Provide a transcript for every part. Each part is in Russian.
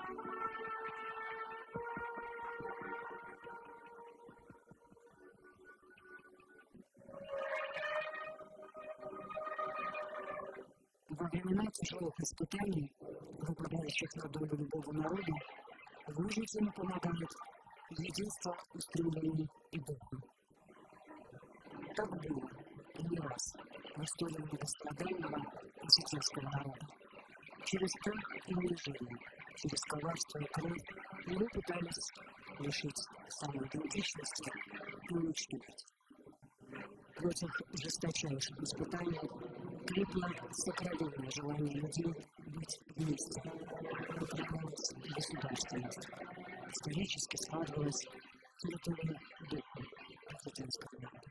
Во времена тяжелых испытаний, выпадающих на долю любого народа, выжить ему помогает единство устремлений и духа. Так было и не раз в истории многострадального осетинского народа. Через страх и унижение, через коварство и кровь его пытались лишить самоидентичности и уничтожить. Против жесточайших испытаний крепло сокровенное желание людей быть вместе, укреплялась государственность, исторически складывалась территория духа осетинского народа.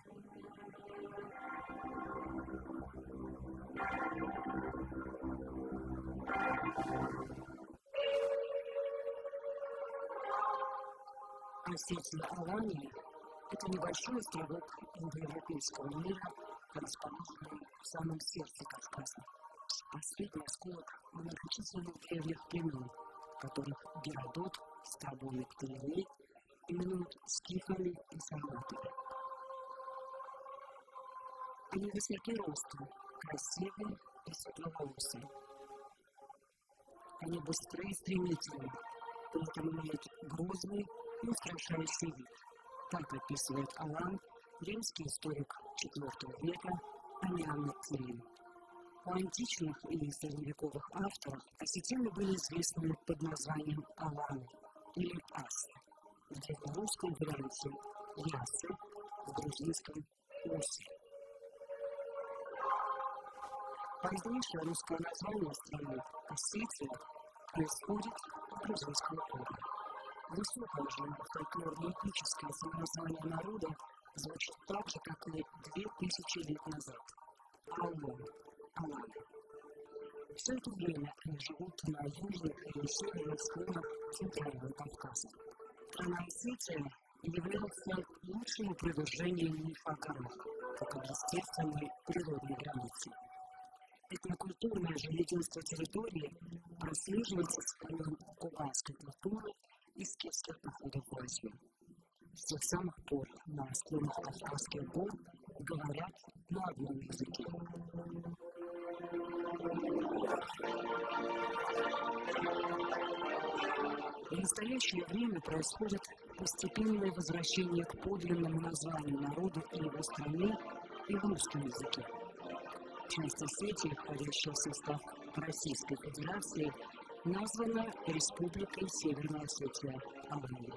Осетия-Алания – это небольшой островок индоевропейского мира, расположенный в самом сердце Кавказа. Последний осколок многочисленных древних племен, которых Геродот, Страбон и Птолемей именуют скифами и сарматами. Они высоки ростом, красивые и светловолосые. Они быстрые и стремительные, при этом имеют грозный и устрашающий вид. Так описывает Алан, римский историк IV века Амиан Клин. У античных и средневековых авторов осетины были известны под названием аланы или асы, в древнерусском варианте ясы, в грузинском уси. Позднейшее русское название страны Осетия происходит от грузинского корня. Высокое же фольклорно-этническое самоназвание народа звучит так же, как и 2000 лет назад. Алан, Аланы. Все это время они живут на южных и северных склонах Центрального Кавказа. Страна Осетия является лучшим опровержением мифа о горах, как об естественной природной границе. Этнокультурное же единство территории прослеживается с времен кубанской культуры и скифских походов в Азию. С тех самых пор на склонах Кавказских гор говорят на одном языке. В настоящее время происходит постепенное возвращение к подлинному названию народа и его стране и в русском языке. Часть Осетии, входящая в состав Российской Федерации, названа Республикой Северная Осетия-Алания.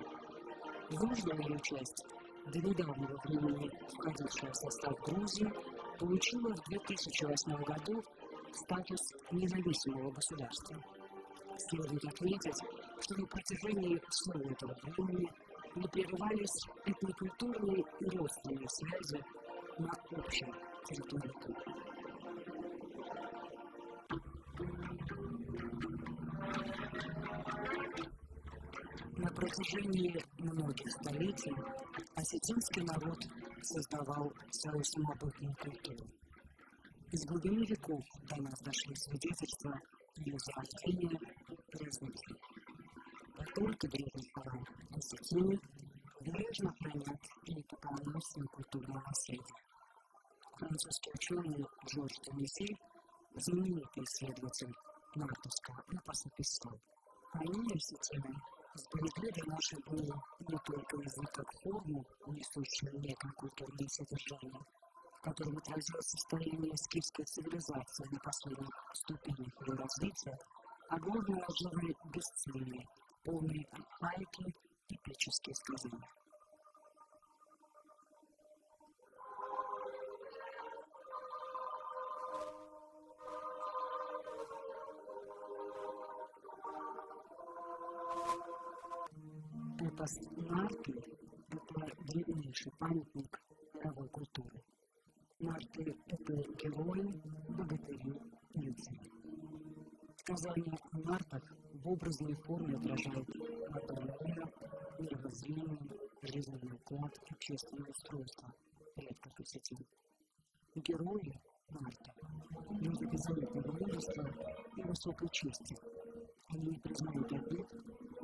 Южная ее часть, до недавнего времени входившая в состав Грузии, получила в 2008 году статус независимого государства. Следует отметить, что на протяжении всего этого времени не прерывались этнокультурные и родственные связи на общей территории Кубы. На протяжении многих столетий осетинский народ создавал свою самобытную культуру. Из глубины веков до нас дошли свидетельства ее зарождения и развития. Как только древних поран осетины бережно хранят и пополняют свое культурное наследие. Французский ученый Жорж Денесель, знаменитый исследователь нартовского эпоса, писал: они, осетины, сберегли до наших дней не только язык как форму, несущую некое культурное содержание, в котором отразилось состояние скифской цивилизации на последних ступенях ее развития, а главное, живые бесцельные, полные архаики, эпические сказания. Эпос Нарты – это древнейший памятник мировой культуры. Нарты – это герои, богатыри, рыцари. Сказания о нартах в образной форме отражают модель мира, мировоззрение, жизненный уклад и общественное устройство предков осетин. Герои нарта – люди беззаветного мужества и высокой чести. Они не признают обид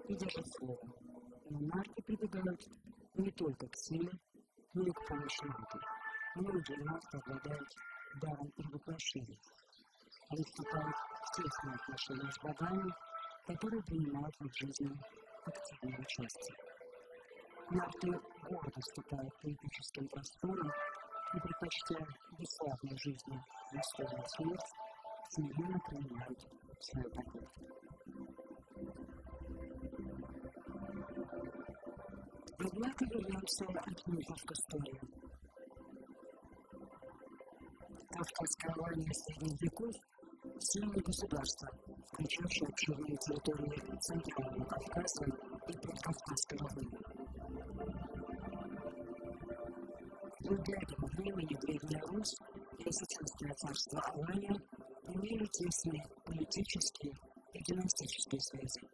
и держат слово. Но нарки прибегают не только к силе, но и к помощи матери. Многие нарки обладают даром перевоплощения. Они вступают в тесные отношения с богами, которые принимают в их жизни активное участие. Нарты гордо вступают по эпическим просторам и, предпочтя бесславной жизни достойную смерть, смиренно принимают свою победу. Однако вернемся от мифов к истории. Кавказская Алания средних веков – сильное государство, включавшее обширные территории Центрального Кавказа и Предкавказской равнины. До этого времени Древняя Русь и Осетинское царство Алания имели тесные политические и династические связи.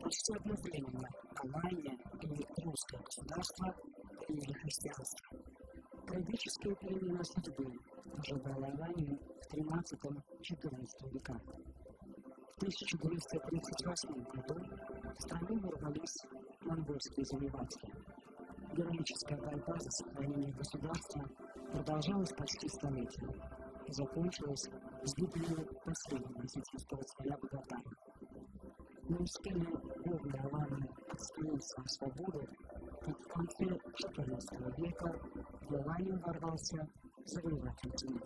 Почти одновременно Алания и русское государство приняли христианство. Трагическая перемена судьбы ожидала Аланию в XIII-XIV веках. В 1938 году в страну ворвались монгольские завоеватели. Героическая борьба за сохранение государства продолжалась почти столетие и закончилась с гибелью последнего осетинского царя Богатара. Не успели горные аланы отстоять свою свободу, как в конце XIV века в Аланию ворвался завоеватель Тимур.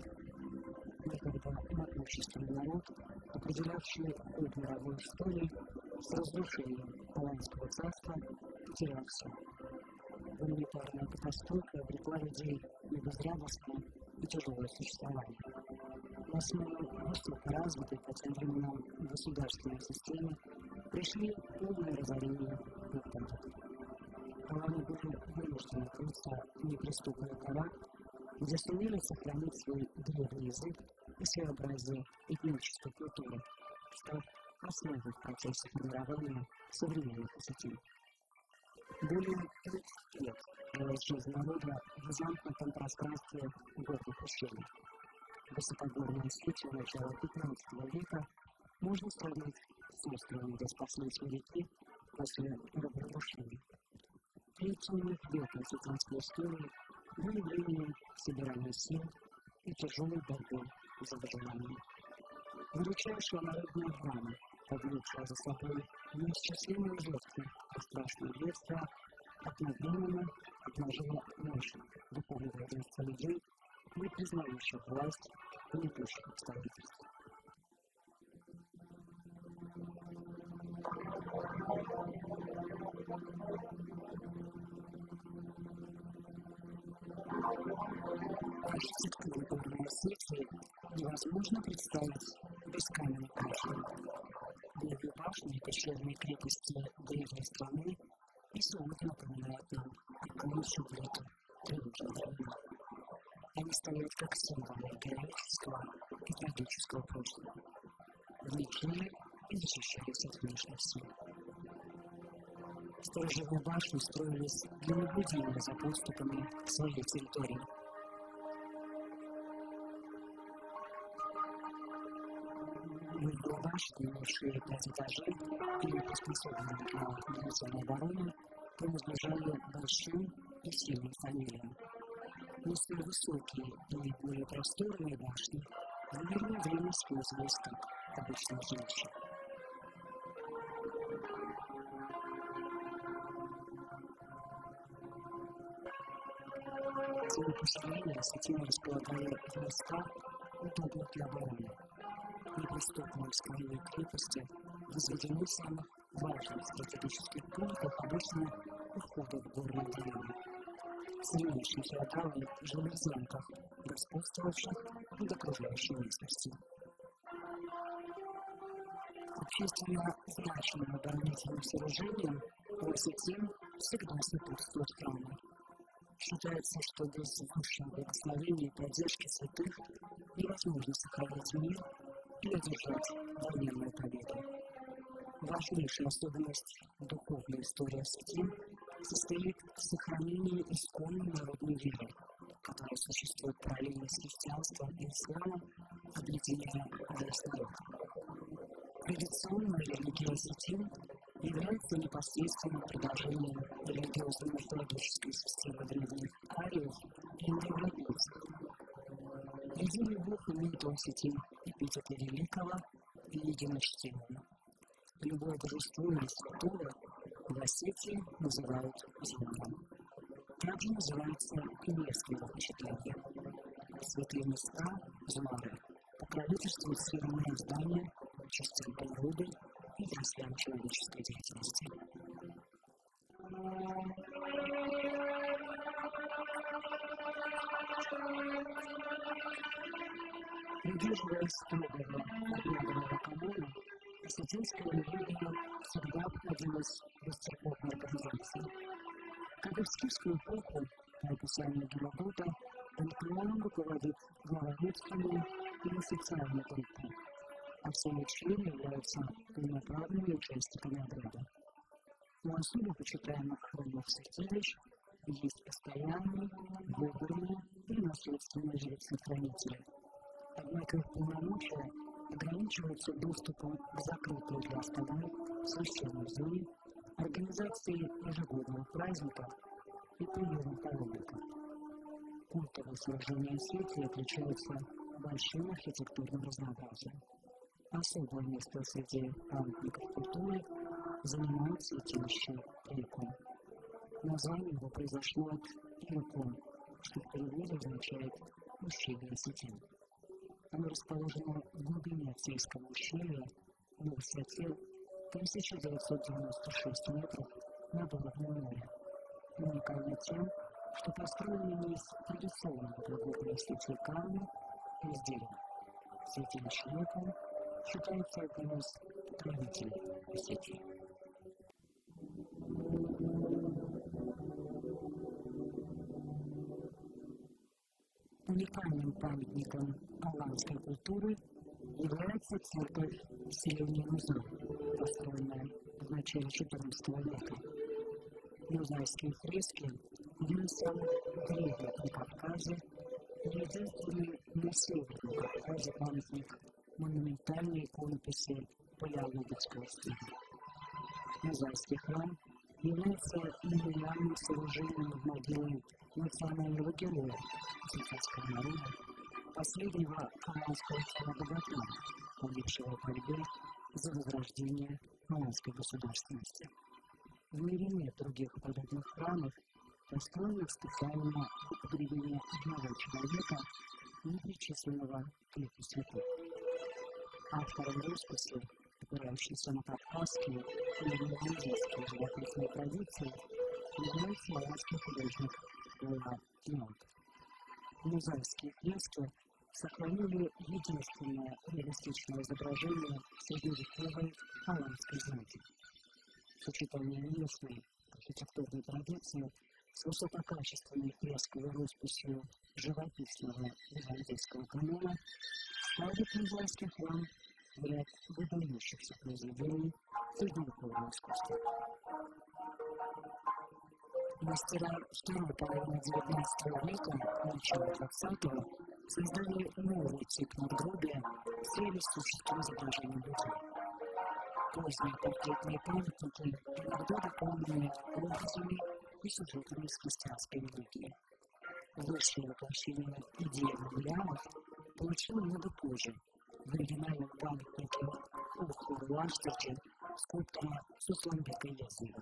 Некогда могущественный народ, определявший ход мировой истории, с разрушением Аланского царства потерял все. Гуманитарная катастрофа обрекла людей на безрадостное и тяжелое существование. На смену высокоразвитой по тем временам государственной системе пришли полное разорение и упадок. Аланы были вынуждены крыться в неприступные гора, где сумели сохранить свой древний язык и своеобразие этнической культуры, став основой в процессе формирования современных осетин. Более 30 лет велась жизнь народа в замкнутом пространстве горных ущелий. Высокогорные Осетию начала XV века можно сравнить с островом, где спаслись моряки после разрушения. 3 темных века осетинской истории были временем собирания сил и тяжелой борьбы за выживание. Величайшая народная драма, повлекшая за собой неисчислимые жертвы и страшные бедствия, одновременно обнажила мощь духовного единства людей, не признающих власть и гнетущих обстоятельств. Архитектуру Горной Осетии невозможно представить без каменных башен. Белые башни и пещерные крепости древней страны и сегодня напоминают нам о помощи лету древних времен. Они стоят как символы героического и трагического прошлого. В них жили и защищались от внешних сил. Сторожевые башни строились для наблюдения за подступами к своей территории. Многие башни, имевшие 5 этажей или приспособленные для длительной обороны, принадлежали большим и сильным фамилиям. Но столь высокие и более просторные башни в мирное время использовались как обычное жилище. Свои поселения осетины располагали в местах, удобных для обороны. Неприступные скальные крепости возведены в самых важных стратегических пунктах, обычно у входа в горные деревни. Сильнейшие феодалы жили в замках, господствовавших над окружающей местностью. Общественно значимым оборонительным сооружением у осетин всегда сопутствуют храмы. Считается, что без высшего благословения и поддержки святых невозможно сохранить мир и одержать военную победу. Важнейшая особенность духовной истории осетин состоит в сохранении исконной народной веры, которая существует параллельно с христианством и исламом объединяя весь народ. Традиционная религия осетин является непосредственным продолжением религиозно-мифологической системы древних ариев и индоевропейцев. Единый Бог имеет у осетин эпитеты великого и единочтимого. Любое божество или святого в Осетии называют земным. Также называется и местное почитание. Святые места, змары, покровительствуют северные здания, частям природы и отраслям человеческой деятельности. Придерживаясь строгого обрядового канона, осетинская религия всегда обходилась без церковной организации. Как и в скифскую эпоху, по описанию Геродота, пантеоном руководит глава родственной и официальной группы, а все ее члены являются полноправными участниками обряда. У особо почитаемых храмов святилищ есть постоянные, выборные и наследственные жрецы-хранители. Однако их полномочия ограничиваются доступом к закрытой для остальных священной зоне, организации ежегодного праздника и приема паломников. Культовые сооружения Осетии отличаются большим архитектурным разнообразием. Особое место среди памятников культуры занимает святилище Ирикон. Название его произошло от Ирикон, что в переводе означает «ущелье осетин». Оно расположено в глубине Цейского ущелья на высоте 1996 метров над уровнем моря. Уникально тем, что построено не из традиционного глубокого Осетии камня, а из дерева. Святилище Ирикон считается одним из покровителей Осетии. Уникальным памятником аланской культуры является церковь в селении Муза, построенная в начале XIV века. Музайские фрески – один из самых древних на Кавказе и единственный на Северном Кавказе памятник монументальной иконописи палеолитического стиля. Музайский храм является мемориальным сооружением в могиле национального героя азиатского народа, последнего аланского царя-богатыря, погибшего в борьбе за возрождение аланской государственности. В мире нет других подобных храмов, построенных специально для погребения одного человека, не причисленного к лику святых. Автором росписи, опирающейся на кавказские и индонезийские живописные традиции, является аланский художник Луа Тион. Музайские фрески сохранили единственное реалистичное изображение средневековой аланской знати. Сочетание местной архитектурной традиции с высококачественной фресковой росписью живописного византийского канона ставит Музайский храм в ряд выдающихся произведений средневекового искусства. Мастера второй половины XIX века, начала XX, создали новый тип надгробия с реалистическим изображением людей. Поздние портретные памятники иногда дополнены образами и сюжетами из христианской религии. Высшее воплощение идеи мемориалов получило много позже в оригинальном памятнике Ухуру Аштерче скульптора Сусланбека Язева.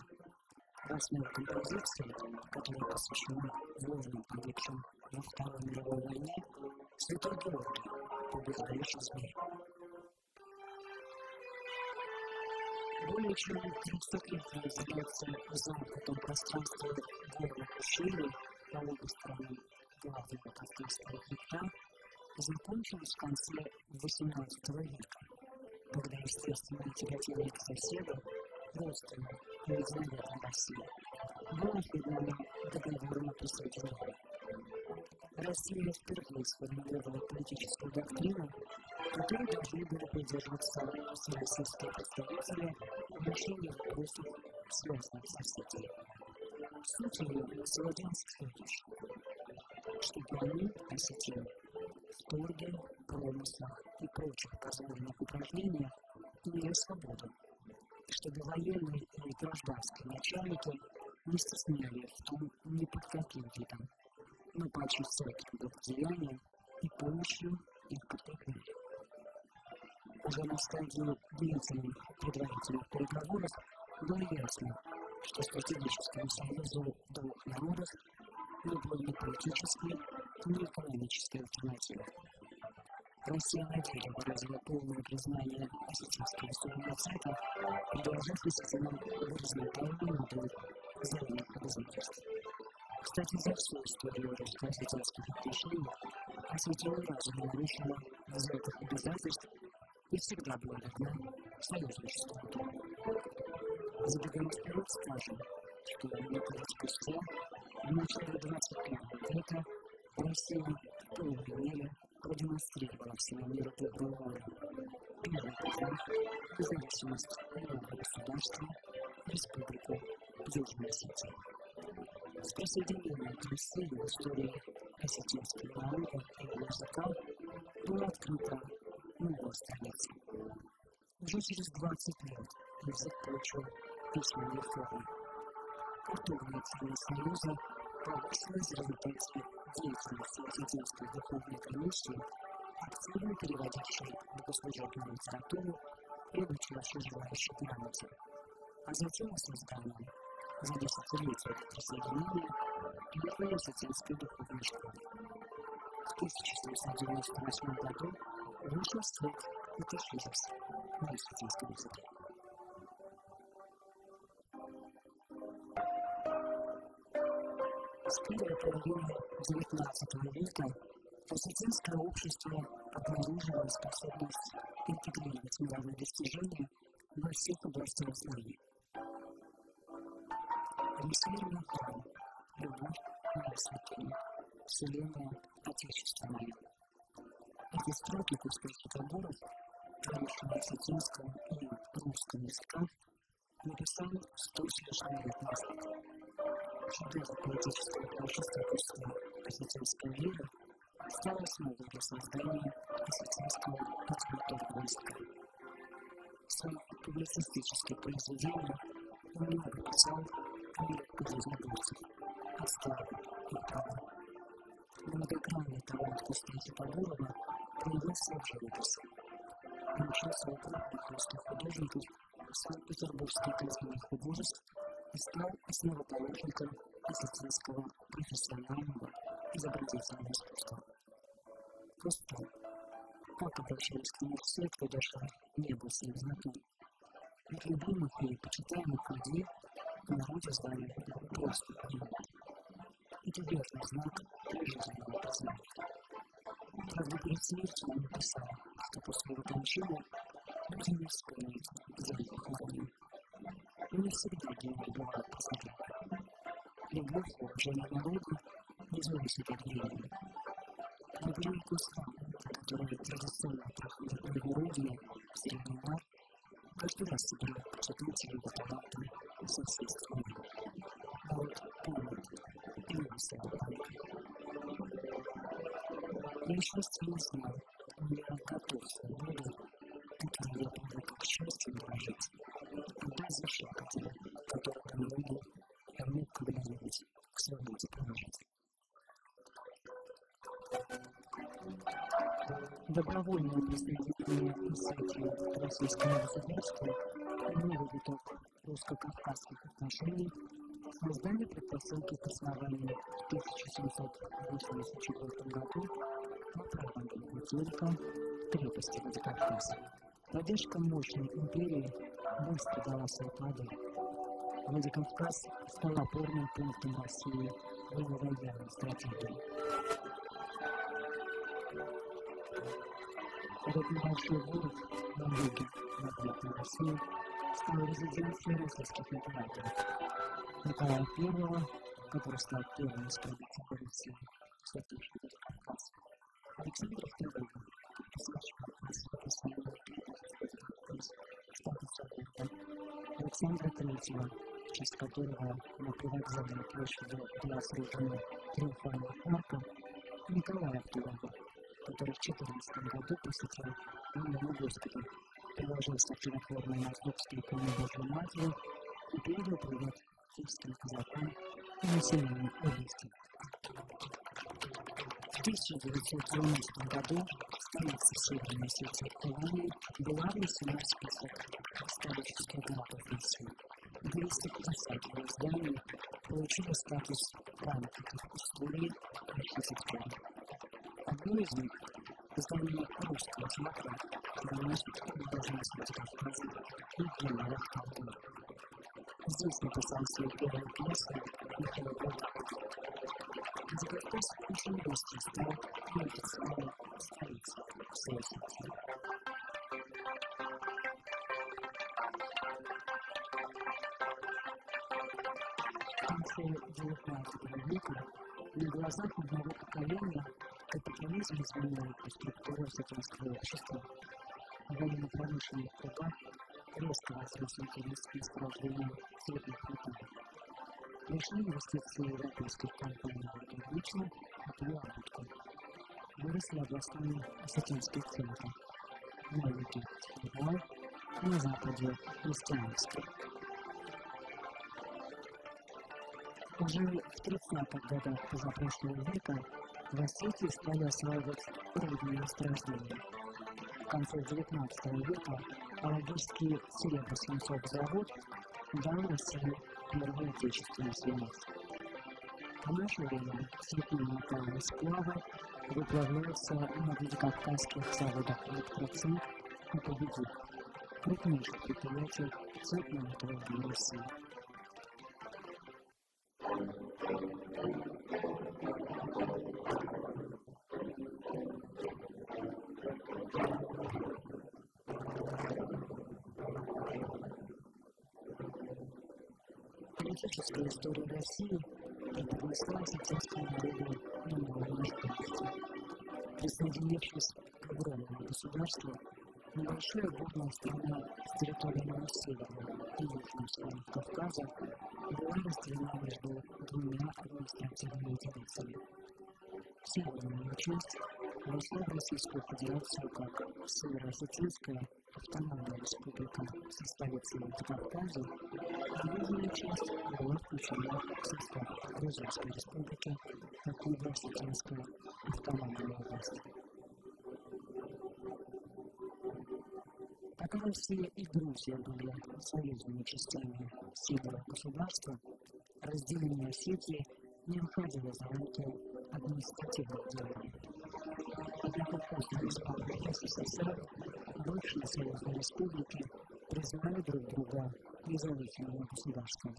В основе композиции, которая посвящена воинам, погибшим во Второй мировой войне, святой Георгий, побеждающий змея. Более чем 300 лет разделяется в замкнутом пространстве горных ущелий по обе стороны главного Кавказского хребта закончилось в конце XVIII века, когда естественное тяготение к соседу, родственной и безнаверной России, было отведено договором о присоединении. Россия впервые сформулировала политическую доктрину, которой должны были придерживаться все российские представители в решении вопросов, связанных с Осетией. Суть ее сводилась к следующему: чтобы они, осетины, в торге промыслах и прочих позволенных упражнениях имели свободу, чтобы военные и гражданские начальники не стеснялись в том ни под каким видом, но паче всяким благодеянием и помощью их подкрепляли. Уже на стадии длительных предварительных переговоров было ясно, что стратегическому союзу двух народов не было ни политической, ни экономической альтернативы. Россия на деле выразила полное признание осетинского суверенитета и должна действительно горизонтальный модуль взаимных обязательств. Кстати, за всю историю русско-осетинских отношений Осетия ни разу не нарушила взятых обязательств и всегда была верна союзничеству. Забегаем вперед, скажем, что лет спустя, в начале 21 века, Россия в полной мере продемонстрировала всему миру добрую волю. Первый признав независимость нового государства, республику Южная Осетия. С присоединением к России в истории осетинского народа и языка была открыта новая страница. Уже через 20 лет язык получил письменные формы. Культурная ценность Союза повысилась в результате деятельности Осетинской духовной комиссии, активно переводившей богослужебную литературу и обучавшей желающих грамоте, а затем созданием за десятилетие присоединения первой осетинской духовной школы. В 1798 году вышел в свет катехизис на осетинском языке. С первой половины XIX века осетинское общество обнаружило способность интегрировать мировые достижения во всех областях знаний. Рисуемый храм, любовь моя святыня, вселенная Отечество мое. Эти строки кусков Боров, правивший на осетинском и русском языках, написал 100 с лишним лет назад. Шедевр поэтического творчества искусства осетинской лиры стал основой для создания осетинского литературного языка. В своих публицистических произведениях он много писал о мирах жизнедумцев, от славы и права. Многогранный талант Костянтина Таборова проявился в живописи. Он учился у крупных русских художников в Санкт-Петербургской академии художеств и стал основоположником осетинского профессионального изобразительного искусства. Просто как обращались к нему все, кто даже не был с ним знаком. От любимых и почитаемых людей в народе звали просто имя. Это верный знак жизненного признания. Правда, перед смертью он написал, что после его кончины люди не вспомнят, где его хоронили. Но не всегда гений бывает посмотрел. Любовь и уважение народа не зависит от времени. Например, Куста, который традиционно проходит на Веровье в Средний Мар, каждый раз собирает почитателей его таланта со всей страны. Народ помнит и любит своего поэта. Я еще не знал, но я готов свободу, которую я привык к счастью дорожить, отдать за шаг, который по народу я мог когда-нибудь к свободе положить. Добровольное присоединение Осетии к российскому государству и новый виток русско-кавказских отношений создали предпосылки к основанию в 1784 году на правом берегу Терека крепости Владикавказа. Поддержка мощной империи быстро дала свои плоды. Владикавказ стал опорным пунктом России в ее военной стратегии. Этот небольшой город на юге Западной России стал резиденцией российских императоров. Николая I, который стал первым из правителей Руси, вступившим в Кавказ, Александра II, подписавшего присоединение штата Сахалина, Александра III, в честь которого на привокзальной площади была сружена триумфальная арка, Николая II, который в 2014 году посетил Лондон госпиталь, приложился к чудотворной московской иконе Божьей Матери и передал привет киевским казакам и населению области. В 1990 году столица Северной Осетии Алания была внесена в список исторических городов России. 250 его зданий получили статус памятников истории и архитектуры. Одно из них – здание Русского театра, которое носит должность Кавказа Евгений Вахтангов. Здесь написал свои первые пьесы Михаил Булгаков. Закавказ очень быстро стал неофициальной столицей всей Осетии. В конце XIX века на глазах одного поколения капитализм изменил структуру осетинского общества. В военно-промышленных кругах резко возрос интерес к месторождению цветных металлов. Пришли инвестиции европейских компаний в гидравличную и переработку. Выросли областные осетинские центры. На юге Тихий, на западе Устьяновский. Уже в 30-х годах позапрошлого века в Осетии стали осваивать рудные месторождения. В конце XIX века Алагирский серебро-свинцовый завод дал России первый отечественный свинец. В наше время цветные металлы сплава выплавляются на владикавказских заводах «Электроцинк» и «Победитель», крупнейших предприятий цветной металлургии России. Политическая история России преподнесла осетинскому народу немало неожиданностей. Присоединившись к огромному государству, небольшая бурная страна с территориями Северного и Южного слоев Кавказа была разделена между двумя административными единицами. Северную часть вошла в Российскую Федерацию как Северо-Осетинская автономная республика со столицей Владикавказа, а южная часть была включена в состав Грузинской республики как Юго-Осетинская автономная область. Пока Россия и Грузия были союзными частями сильного государства, разделение Осетии не выходило за рамки административных деланий. Однако после распада СССР бывшие союзные республики признали друг друга независимыми государствами.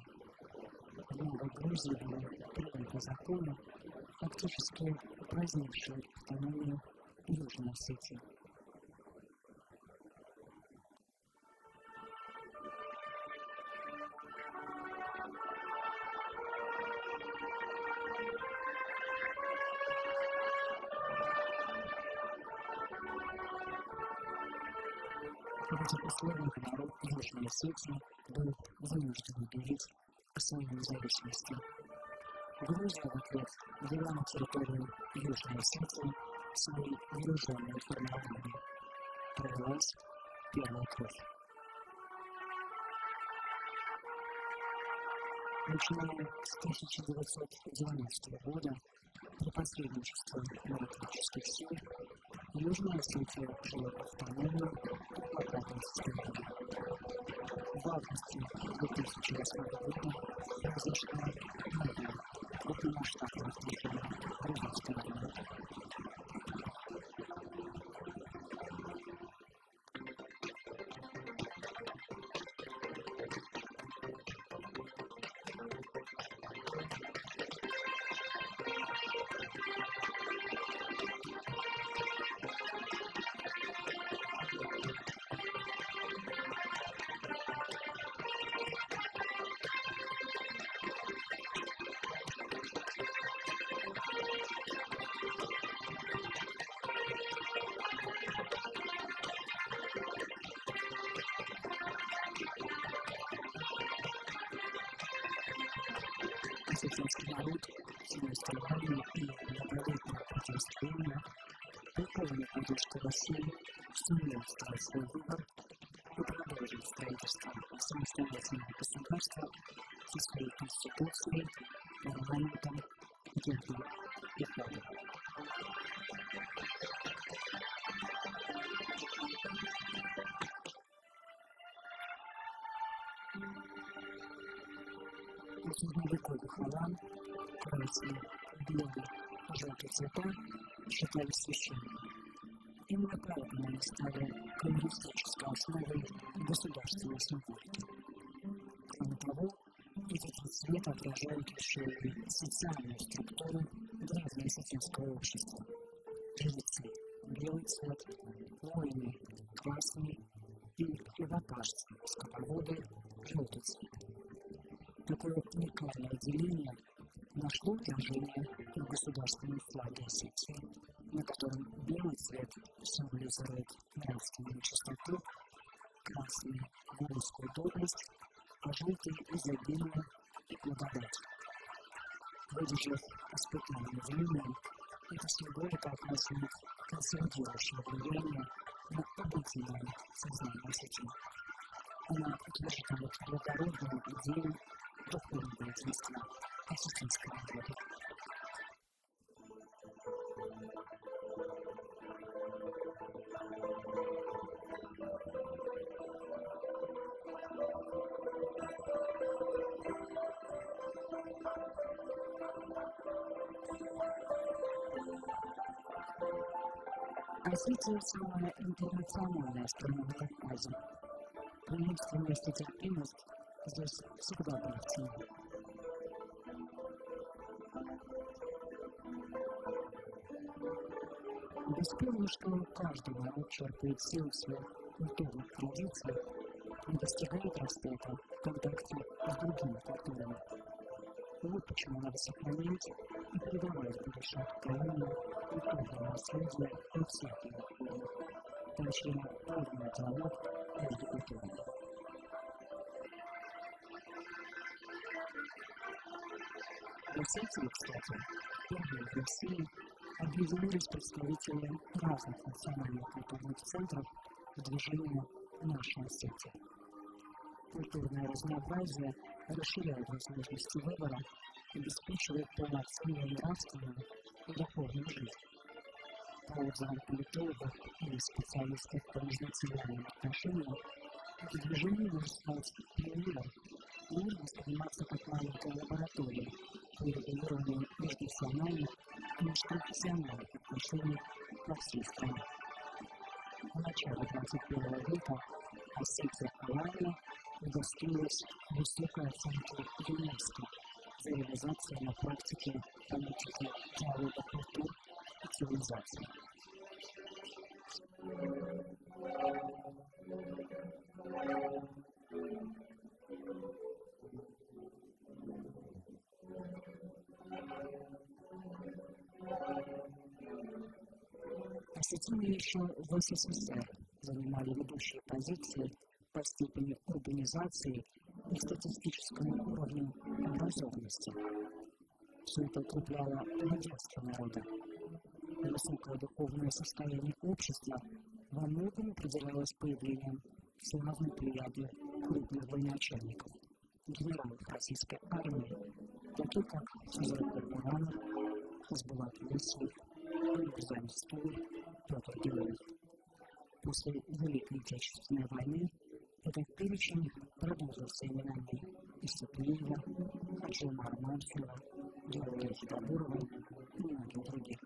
В Новой Грузии были приняты законы, фактически упразднившие автономию Южной Осетии. В этих условиях народ Южной Осетии был вынужден объявить о своей независимости. Грузия в ответ ввела на территорию Южной Осетии свои вооруженные формирования. Пролилась первая кровь. Начиная с 1990 года, при посредничестве демократических сил, Южная Осетия жила в автономии и блокадной системе. В августе 2008 года произошло новое крупномасштабное вторжение грузинской армии. Осетинский народ всеми стараниями и многолетним противостоянием При полной поддержке России сумел сделать свой выбор и продолжить строительство самостоятельного государства со своей конституцией, парламентом, гербом и флагом. У средневековых алан красный, белый, желтый цвета считались священными. Именно поэтому они стали коммунистической основой государственной символики. Кроме того, эти три цвета отражают еще и социальную структуру древнеосетинского общества. Жрецы – белый цвет, воины – красный и хлебопашцы, скотоводы – желтый цвет. Такое уникальное деление нашло отражение в государственном флаге Осетии, на котором белый цвет символизирует нравственную чистоту, красный – воинскую доблесть, а желтый – изобилие и благодать. Выдержав испытание временем, эта символика оказывает консолидирующее влияние на обыденное сознание осетин. Она утверждает благородную идею духовного единства осетинского народа. Осетия – самая интернациональная страна на Кавказе. Преемственность и терпимость здесь всегда были в цене. Бесспорно, что каждый народ черпает силу своих культурных традиций и достигает расцвета в контакте с другими культурами. Вот почему надо сохранять и передавать будущим поколениям культурное наследие на всех его формах, поощряя полный диалог между культурами. В Осетии, кстати, впервые в России объединились представители разных национальных культурных центров в движении «Наша Осетия». Культурное разнообразие расширяет возможности выбора, обеспечивает полноценную нравственную и духовную жизнь. По отзывам политологов и специалистов по межнациональным отношениям, это движение может стать пионером и можно восприниматься как маленькая лаборатория по регулированию межнациональных и межконфессиональных отношений во всей стране. В начале 21 века Осетия Алания удостоилась высокой оценки ЮНЕСКО за реализацию на практике политики диалога культур и цивилизаций. Осетины еще в СССР занимали ведущие позиции по степени урбанизации и статистическому уровню образованности. Все это укрепляло единство народа. Высокое духовное состояние общества во многом определялось появлением славной плеяды крупных военачальников, генералов российской армии, таких как Сузрак Курбанов, Хасбулат Юсуфов, Александр Стур, Петр Героев. После Великой Отечественной войны этот перечень продолжился именами Исаклиева, Хаджимара Мансурова, Георгия Хидабурова и многих других.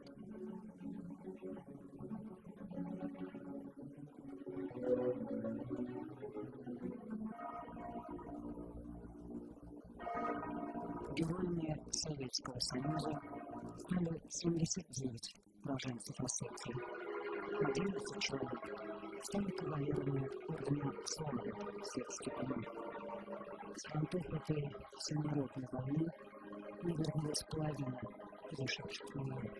Героями Советского Союза стали 79 уроженцев Осетии. 11 человек стали кавалерами ордена Славы всех степеней. С фронтов этой всенародной войны не вернулась половина пришедших в нее.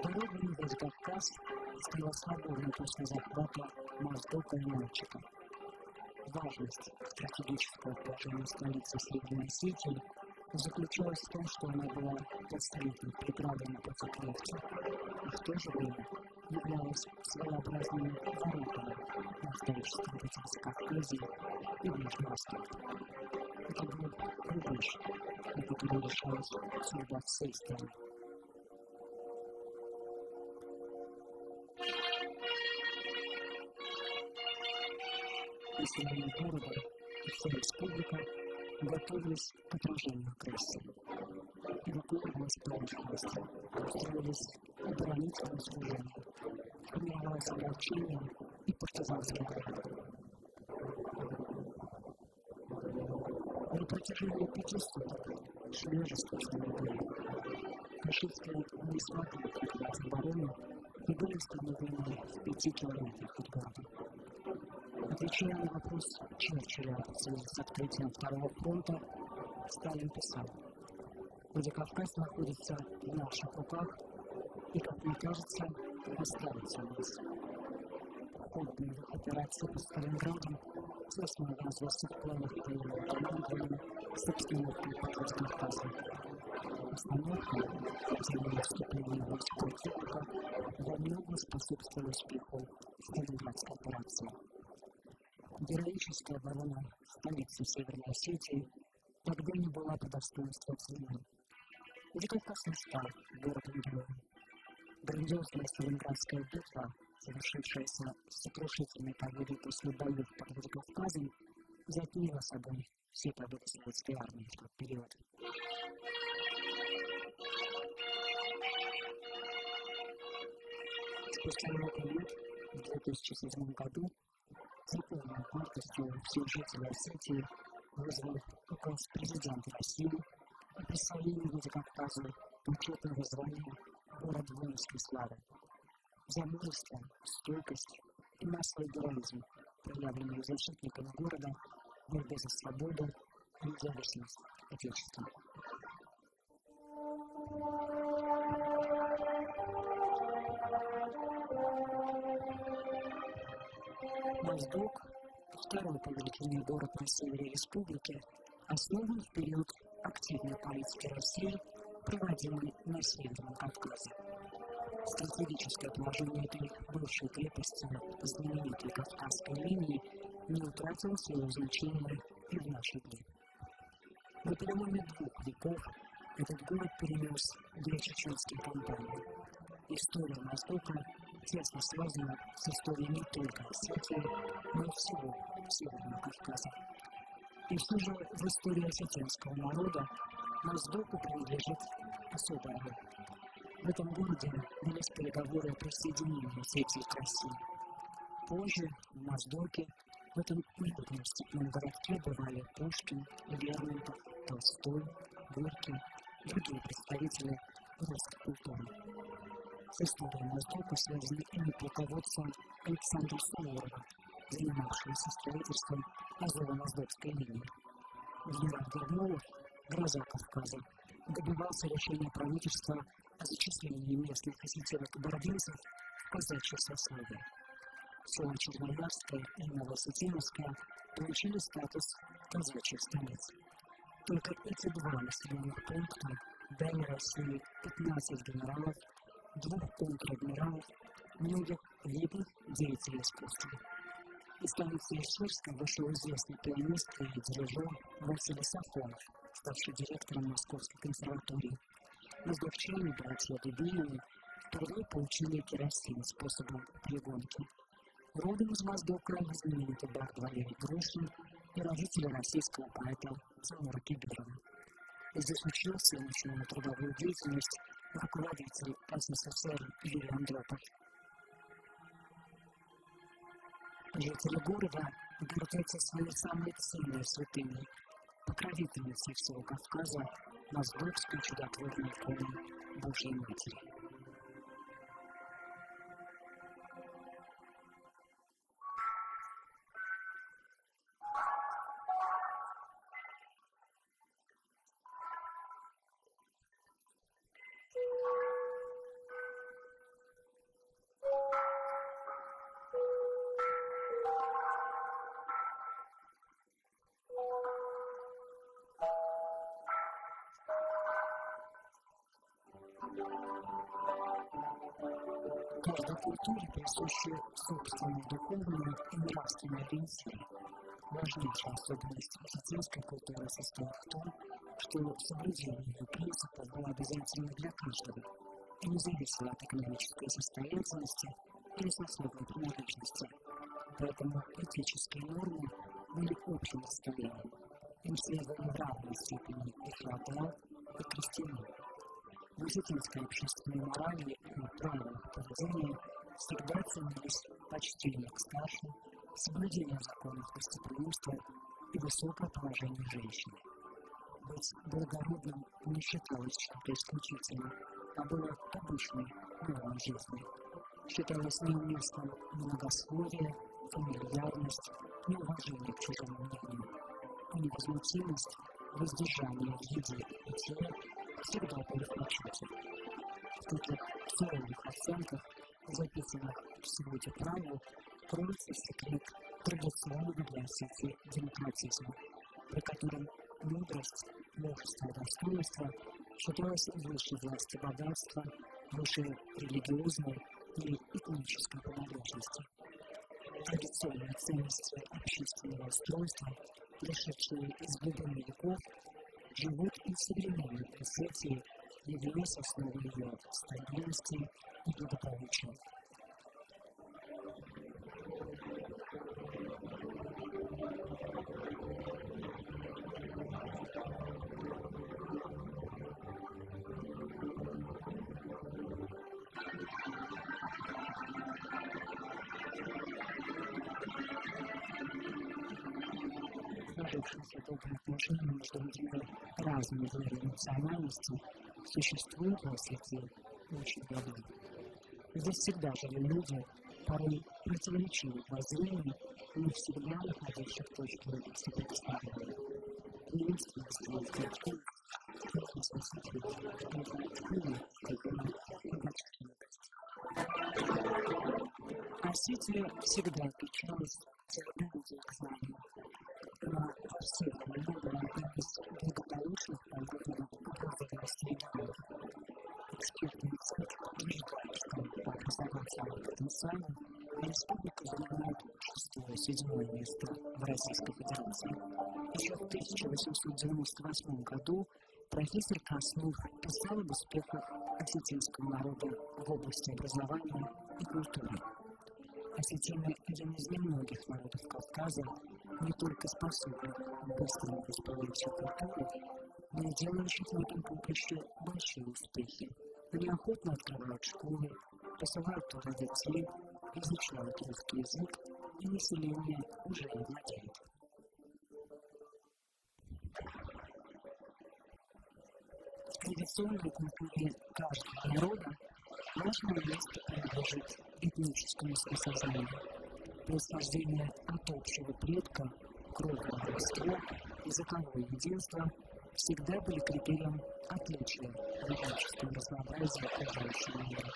Дорога на Владикавказ стала свободной после захвата Моздока и Нальчика. Важность стратегического положения столицы Средней Осетии заключалась в том, что она была подстолетней преградой на пути к нефти, и в то же время являлась своеобразными воротами на историческом пути Закавказья и Ближний Восток. Это был рубеж, на который решалась судьба всей страны. Население города и вся республика готовились к отражению агрессии. Эвакуировалась промышленность, устроились оборонительные служения, формировалось ополчение и партизанские отряды. На протяжении 5 суток шли ожесточенные бои. Фашисты не смогли прикрыть оборону и были установлены в 5 километрах от города. Отвечая на вопрос Черчилля в связи с открытием Второго фронта, Сталин писал: «Владикавказ находится в наших руках и, как мне кажется, останется у нас». В ходе боевых операций по Сталинграду тесно развился в планах военного командования с обстановкой под Владикавказом. Остановка и вступление войск противника во многом способствовали успеху Сталинградской операции. Героическая оборона столицы Северной Осетии тогда не была по достоинству оценена. Владикавказ не стал городом-героем. Грандиозная Сталинградская битва, завершившаяся сокрушительной победой после боев под Владикавказом, затмила собой все победы советской армии в тот период. Спустя много лет, в 2007 году, с полной гордостью все жители Осетии вызвал указ президента России о присвоении Владикавказу почетного звания «Город воинской славы» за мужество, стойкость и массовый героизм, проявленные защитниками города в борьбе за свободу и независимость Отечества. Моздок, второй по величине город на севере республики, основан в период активной политики России, проводимой на Северном Кавказе. Стратегическое положение этой бывшей крепости знаменитой Кавказской линии не утратило своего значения и в наши дни. На переломе 2 веков этот город перенес две чеченские кампании. История Моздока тесно связана с историей не только Осетии, но и всего Северного Кавказа. И все же в истории осетинского народа Моздоку принадлежит особая роль. В этом городе велись переговоры о присоединении Осетии к России. Позже в Моздоке, в этом уютном степном городке, бывали Пушкин, Лермонтов, Толстой, Горький и другие представители русской культуры. С историей Моздока связаны имя полководца Александра Суворова, занимавшегося строительством Азово-Моздокской линии. Генерал Горнолов, гроза Кавказа, добивался решения правительства о зачислении местных осетинок-кабардинцев в казачье сословие. Села Черноярское и Новоосетиновское получили статус казачьих столиц. Только эти два населенных пункта дали России 15 генералов, 2 контр-адмиралов, многих видных деятелей искусства. Из столицы Иширска вышел известный пианист и дирижер Василий Сафонов, ставший директором Московской консерватории. Моздокчане, братья Дубинины, впервые получили керосин способом пригонки. Родом из Моздока знаменитый бард Валерий Грушин и родители российского поэта Тимура Кибирова. Здесь учился и начинал трудовую деятельность руководитель СССР Юрий Андропов. Жители города гордятся своей самой ценной святыней, покровительницей всего Кавказа, Моздокской чудотворной иконой Божьей Матери. Каждой культуре присущи собственные духовные и нравственные ориентиры. Важнейшая особенность осетинской культуры состоит в том, что соблюдение ее принципов было обязательно для каждого и не зависело от экономической состоятельности или сословной принадлежности. Поэтому этические нормы были общим достоянием. Им следовали в равной степени и феодал, и крестьянин. В осетинской общественной морали и правилах поведения всегда ценились почтение к старшим, соблюдение законов гостеприимства и высокое положение женщины. Быть благородным не считалось чем-то исключительным, а было обычной нормой жизни. Считалось неуместным многословие, фамильярность, неуважение к чужому мнению, а невозмутимость, воздержание в еде и питье всегда были в почете. В таких суровых оценках, записанных в своде правил, кроется секрет традиционного для Осетии демократизма, при котором мудрость, мужество и достоинство считалось выше власти богатства, выше религиозной или этнической принадлежности. Традиционные ценности общественного устройства, пришедшие из глубины веков, живут и в современной Осетии, являясь основой ее стабильности и благополучия. Сложившиеся добрые отношения между людьми разных веры и национальностей существуют в Осетии очень давно. Здесь всегда жили люди, порой противоречивых воззрений, не всегда находящих точки соприкосновения. Приветствие церкви, Осетия всегда отличалась терпением к знаниям. Но во всех временах из благополучных положенных образованности регионов. Эксперты МЦЭК утверждают, что по образовательному потенциалу республика занимает 6-7 место в Российской Федерации. Еще в 1898 году профессор Краснов писал об успехах осетинского народа в области образования и культуры. Осетины – один из немногих народов Кавказа, не только способных к быстрому восприятию культуры, но и делающих на этом поприще большие успехи. Они охотно открывают школы, посылают туда детей, изучают русский язык, и население уже им владеет. В традиционной культуре каждого народа важное место принадлежит этническому самосознанию. Происхождение от общего предка, кровное родство, языковое единство всегда были критерием отличия в этническом разнообразии окружающего мира.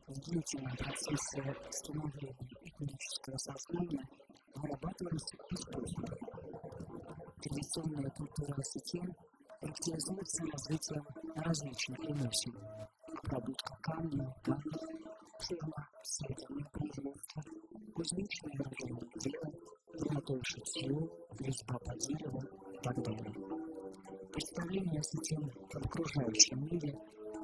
В длительном процессе становления этнического сознания вырабатывались и способы. Традиционная культура осетин характеризуется развитием различных ремесел: обработка камня, металлов, ферма, среднее производство, кузнечное и оружейное дело, золотое шитье, резьба по дереву и так далее. Представление осетин в окружающем мире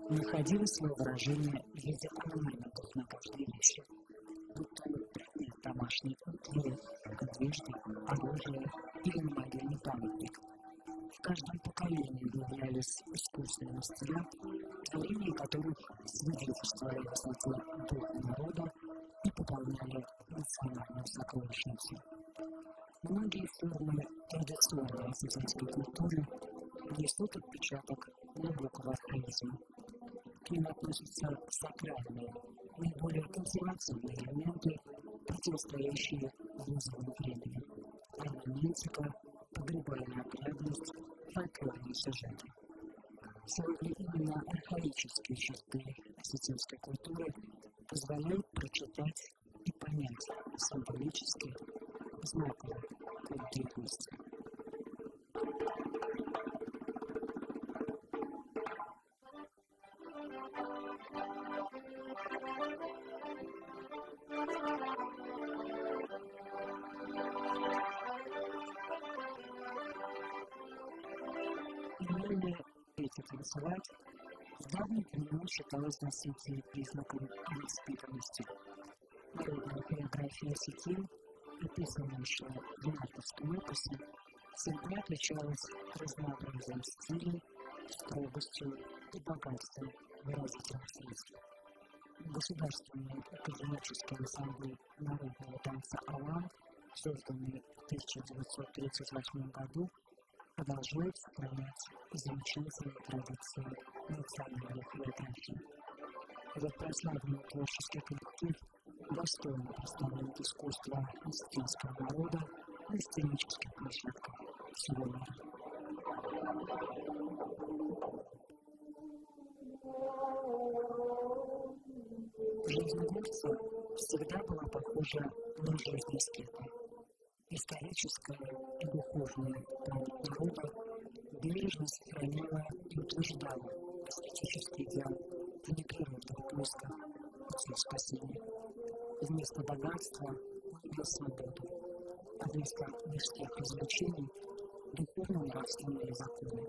находило свое выражение в виде орнаментов на каждой вещи, будто предмет домашней утвари, одежды, оружия или намагельный памятник. В каждом поколении выявлялись искусные мастера, творения которых свидетельствовали о высоте духа народа и пополняли национальную сокровищницу. Многие формы традиционной осетинской культуры несут отпечаток глубокого архаизма. К ним относятся сакральные, наиболее консервативные элементы, противостоящие вызовам времени: орнаментика, погребальная обрядность, фольклорные сюжеты. Сегодня именно архаические черты осетинской культуры позволяют прочитать и понять символически знаковый культ древности. Умение петь и танцевать в давние времена считалось носителем признаком невоспитанности. Народная хореография осетин, описанная еще в Дунайском эпосе, всегда отличалась разнообразием стилей, строгостью и богатством выразительных средств. Государственный академический ансамбль народного танца «Алан», созданный в 1938 году, продолжает сохранять замечательные традиции национальной хореографии. Этот прославленный творческий коллектив достойно представляет искусство осетинского народа на сценических площадках всего мира. Жизнь горца всегда была похожа на жизнь аскета. Историческая и духовная память народа бережно сохранила и утверждала эстетический идеал в непрерывных поисках пути спасения. Вместо богатства он имел свободу, а вместо мирских развлечений – духовно-нравственные законы.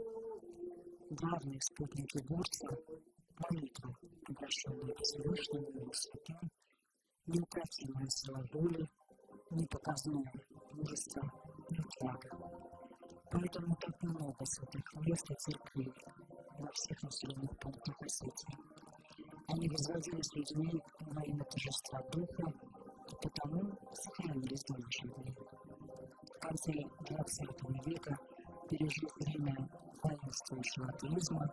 Главные спутники горца – молитва, обращенная к Всевышнему и его святым, неукротимая сила воли, непоказное мужество и отвага. Поэтому так много святых мест и церквей во всех населенных пунктах Осетии. Они возводились людьми во имя торжества духа и потому сохранились до наших дней. В конце XX века, пережив время воинствующего атеизма,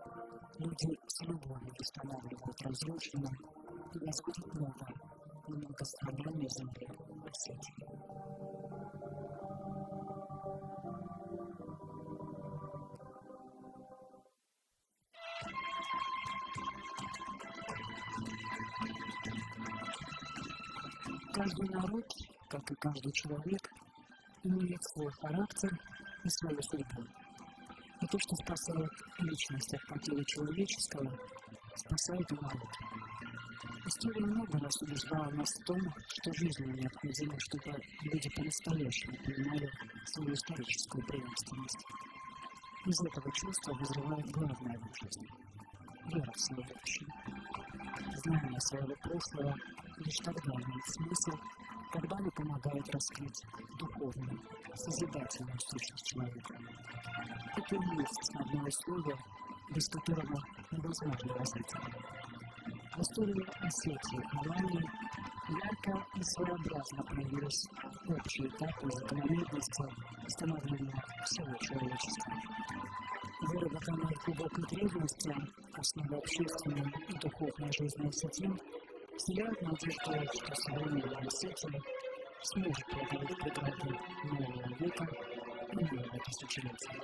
люди с любовью восстанавливают разрушенное и возводят новое на многострадальной земле Осетии. Каждый народ, как и каждый человек, имеет свой характер и свою судьбу. И то, что спасает личность от потери человеческого, спасает и народ. История много раз убеждала нас в том, что жизненно необходимо, чтобы люди по-настоящему понимали свою историческую преемственность. Из этого чувства вызревает главное в жизни – вера в свое будущее. Знание своего прошлого лишь тогда имеет смысл, когда оно помогает раскрыть духовную, созидательную сущность человека. Это и есть основное условие, без которого невозможно развитие. В истории Осетии и Алании ярко и своеобразно проявились общие этапы закономерности становления всего человечества. Выработанные в глубокой древности основы общественной и духовной жизни осетин вселяют надежду, что современная Осетия сможет преодолеть преграды нового века и нового тысячелетия.